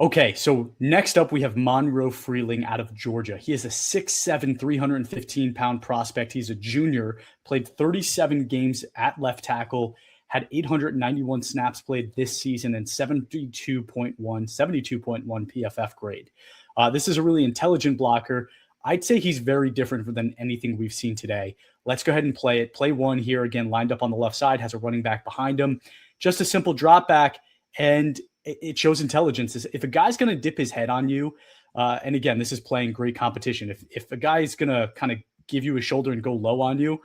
Okay, so next up we have Monroe Freeling out of Georgia. He is a 6'7", 315-pound prospect. He's a junior, played 37 games at left tackle, had 891 snaps played this season and 72.1 PFF grade. This is a really intelligent blocker. I'd say he's very different than anything we've seen today. Let's go ahead and play it. Play one here, again, lined up on the left side, has a running back behind him. Just a simple drop back, and it shows intelligence. If a guy's going to dip his head on you, and again, this is playing great competition. If a guy's going to kind of give you a shoulder and go low on you,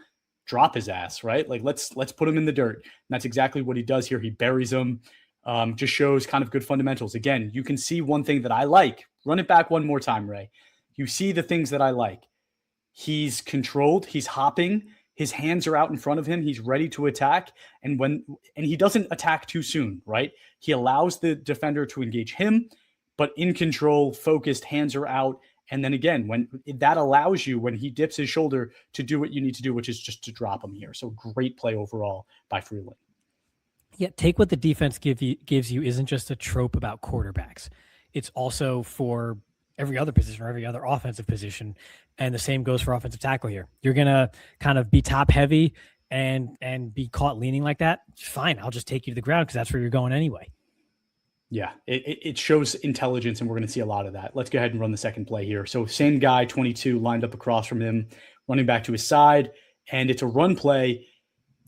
drop his ass, right? Like let's put him in the dirt. And that's exactly what he does here. He buries him. Just shows kind of good fundamentals. Again, you can see one thing that I like. Run it back one more time, Ray. You see the things that I like. He's controlled. He's hopping. His hands are out in front of him. He's ready to attack. And he doesn't attack too soon, right? He allows the defender to engage him, but in control, focused, hands are out. And then again, when that allows you, when he dips his shoulder, to do what you need to do, which is just to drop him here. So great play overall by Freeling. Yeah, take what the defense gives you isn't just a trope about quarterbacks. It's also for every other position or every other offensive position. And the same goes for offensive tackle here. You're going to kind of be top heavy and be caught leaning like that. Fine. I'll just take you to the ground because that's where you're going anyway. Yeah, it shows intelligence, and we're going to see a lot of that. Let's go ahead and run the second play here. So same guy, 22, lined up across from him, running back to his side, and it's a run play.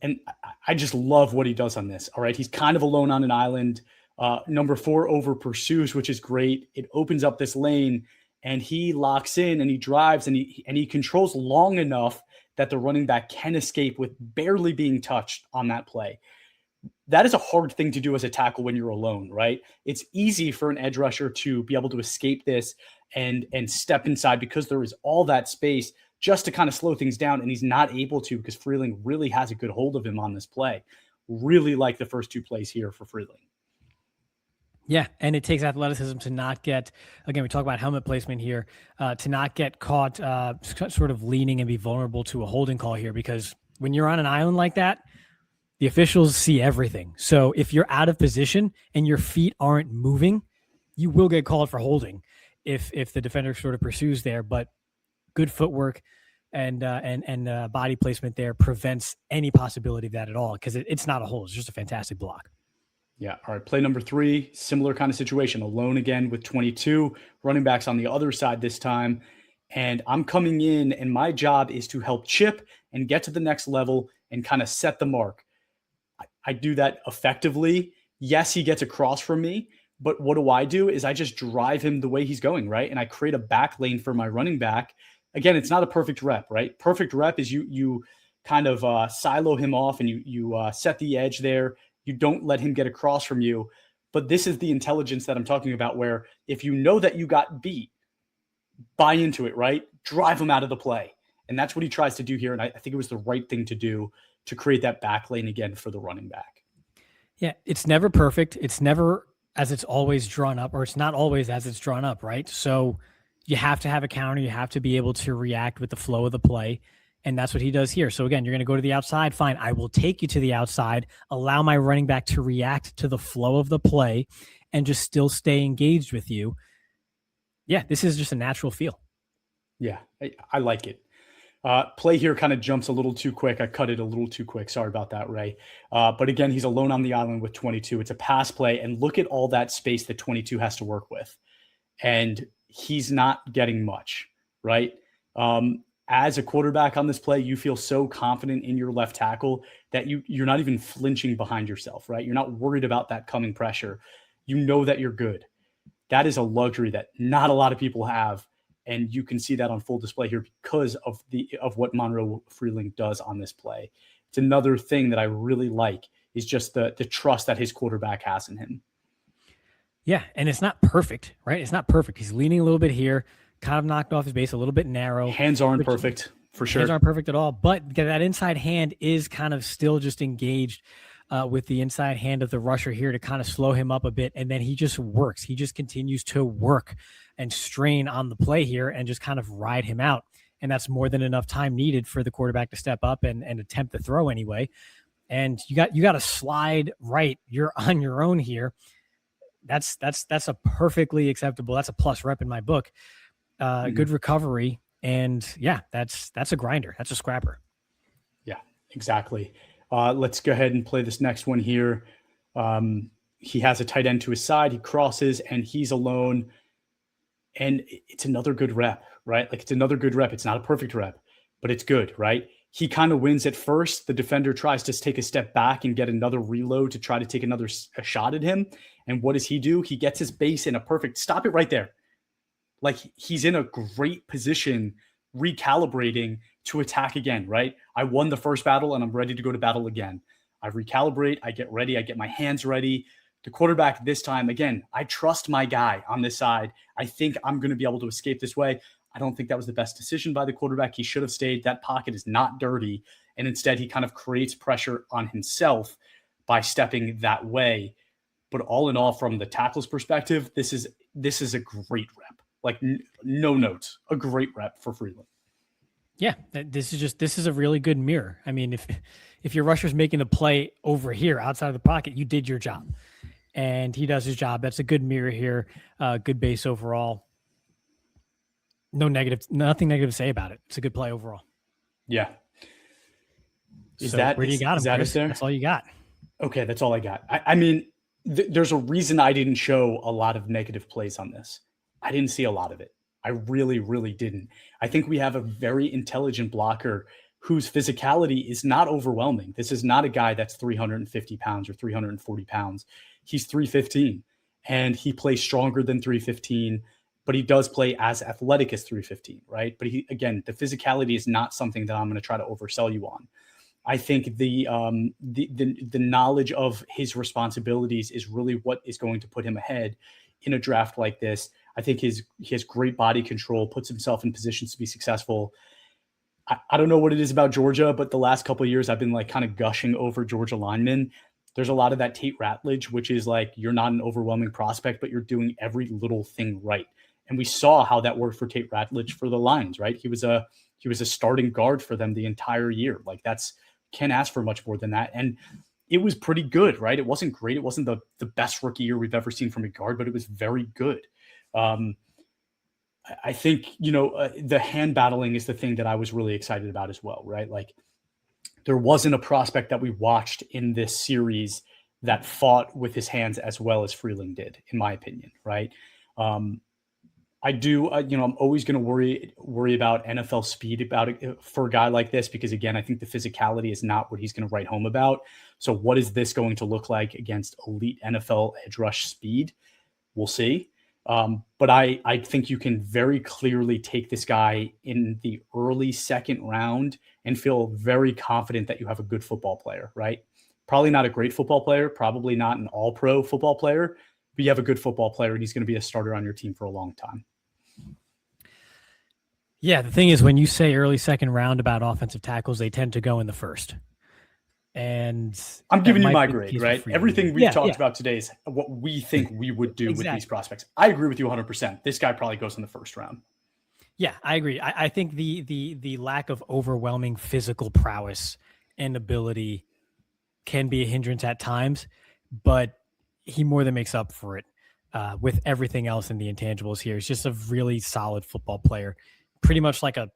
And I just love what he does on this. All right, he's kind of alone on an island. Number 4 over pursues, which is great. It opens up this lane, and he locks in, and he drives, and he controls long enough that the running back can escape with barely being touched on that play. That is a hard thing to do as a tackle when you're alone, right? It's easy for an edge rusher to be able to escape this and step inside because there is all that space just to kind of slow things down, and he's not able to because Freeling really has a good hold of him on this play. Really like the first two plays here for Freeling. Yeah, and it takes athleticism to not get, again, we talk about helmet placement here, to not get caught sort of leaning and be vulnerable to a holding call here, because when you're on an island like that, the officials see everything. So if you're out of position and your feet aren't moving, you will get called for holding if the defender sort of pursues there. But good footwork and body placement there prevents any possibility of that at all, because it's not a hold. It's just a fantastic block. Yeah. All right. Play number 3, similar kind of situation. Alone again with 22, running backs on the other side this time. And I'm coming in, and my job is to help chip and get to the next level and kind of set the mark. I do that effectively. Yes, he gets across from me, but what do? Is I just drive him the way he's going, right? And I create a back lane for my running back. Again, it's not a perfect rep, right? Perfect rep is you kind of silo him off, and you set the edge there. You don't let him get across from you. But this is the intelligence that I'm talking about, where if you know that you got beat, buy into it, right? Drive him out of the play. And that's what he tries to do here. And I think it was the right thing to do to create that back lane again for the running back. Yeah, it's never perfect. It's never as it's always drawn up, or it's not always as it's drawn up, right? So you have to have a counter. You have to be able to react with the flow of the play. And that's what he does here. So again, you're going to go to the outside. Fine. I will take you to the outside, allow my running back to react to the flow of the play and just still stay engaged with you. Yeah, this is just a natural feel. Yeah, I like it. Play here kind of jumps a little too quick. I cut it a little too quick. Sorry about that, Ray. But again, he's alone on the island with 22. It's a pass play, and look at all that space that 22 has to work with. And he's not getting much, right? As a quarterback on this play, you feel so confident in your left tackle that you're not even flinching behind yourself, right? You're not worried about that coming pressure. You know that you're good. That is a luxury that not a lot of people have. And you can see that on full display here because of what Monroe Freeling does on this play. It's another thing that I really like is just the trust that his quarterback has in him. Yeah, and it's not perfect, right? It's not perfect. He's leaning a little bit here, kind of knocked off his base, a little bit narrow. Hands aren't perfect, for sure. Hands aren't perfect at all, but that inside hand is kind of still just engaged with the inside hand of the rusher here to kind of slow him up a bit, and then he just works. He just continues to work and strain on the play here and just kind of ride him out. And that's more than enough time needed for the quarterback to step up and attempt the throw anyway. And you got to slide right. You're on your own here. that's a perfectly acceptable. That's a plus rep in my book. Good recovery. And yeah, that's a grinder. That's a scrapper. Yeah, exactly. Let's go ahead and play this next one here. He has a tight end to his side. He crosses and he's alone. And it's another good rep, right? Like it's another good rep. It's not a perfect rep, but it's good, right? He kind of wins at first. The defender tries to take a step back and get another reload to try to take another shot at him. And what does he do? He gets his base in a perfect, stop it right there. Like he's in a great position recalibrating to attack again, right? I won the first battle and I'm ready to go to battle again. I recalibrate, I get ready, I get my hands ready. The quarterback this time, again, I trust my guy on this side. I think I'm going to be able to escape this way. I don't think that was the best decision by the quarterback. He should have stayed. That pocket is not dirty. And instead, he kind of creates pressure on himself by stepping that way. But all in all, from the tackle's perspective, this is a great rep. Like no notes, a great rep for Freeling. Yeah, this is a really good mirror. I mean, if your rusher's making a play over here outside of the pocket, you did your job. And he does his job. That's a good mirror here. Good base overall. Nothing negative to say about it. It's a good play overall. Yeah. Where do you got him, Chris? That's all you got. Okay, that's all I got. I mean, there's a reason I didn't show a lot of negative plays on this. I didn't see a lot of it. I really, really didn't. I think we have a very intelligent blocker whose physicality is not overwhelming. This is not a guy that's 350 pounds or 340 pounds. He's 315 and he plays stronger than 315, but he does play as athletic as 315, right? But again, the physicality is not something that I'm going to try to oversell you on. I think the knowledge of his responsibilities is really what is going to put him ahead in a draft like this. I think he has great body control, puts himself in positions to be successful. I don't know what it is about Georgia, but the last couple of years I've been like kind of gushing over Georgia linemen. There's a lot of that Tate Ratledge, which is like, you're not an overwhelming prospect, but you're doing every little thing right. And we saw how that worked for Tate Ratledge for the Lions, right? He was a starting guard for them the entire year. Like can't ask for much more than that. And it was pretty good, right? It wasn't great. It wasn't the best rookie year we've ever seen from a guard, but it was very good. I think, the hand battling is the thing that I was really excited about as well, right? Like there wasn't a prospect that we watched in this series that fought with his hands as well as Freeling did, in my opinion, right? I do, I'm always going to worry about NFL speed about it for a guy like this, because again, I think the physicality is not what he's going to write home about. So what is this going to look like against elite NFL edge rush speed? We'll see. But I think you can very clearly take this guy in the early second round and feel very confident that you have a good football player, right? Probably not a great football player, probably not an all-pro football player, but you have a good football player and he's going to be a starter on your team for a long time. Yeah, the thing is, when you say early second round about offensive tackles, they tend to go in the first. And I'm giving you my grade, right? Everything we've talked about today is what we think we would do with these prospects. I agree with you 100%. This guy probably goes in the first round. Yeah, I agree. I think the lack of overwhelming physical prowess and ability can be a hindrance at times, but he more than makes up for it with everything else in the intangibles here. He's just a really solid football player, pretty much like a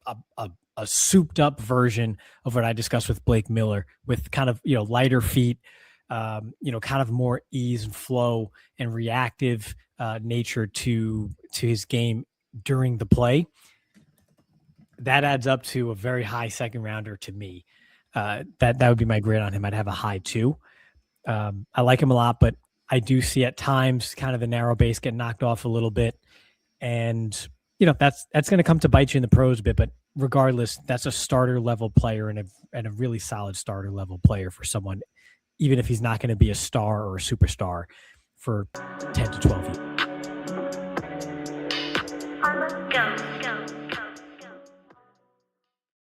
souped up version of what I discussed with Blake Miller, with kind of, lighter feet, kind of more ease and flow and reactive nature to his game during the play. That adds up to a very high second rounder to me. That would be my grade on him. I'd have a high 2. I like him a lot, but I do see at times kind of the narrow base get knocked off a little bit. And, that's going to come to bite you in the pros a bit, but regardless, that's a starter level player and a really solid starter level player for someone, even if he's not going to be a star or a superstar for 10 to 12 years.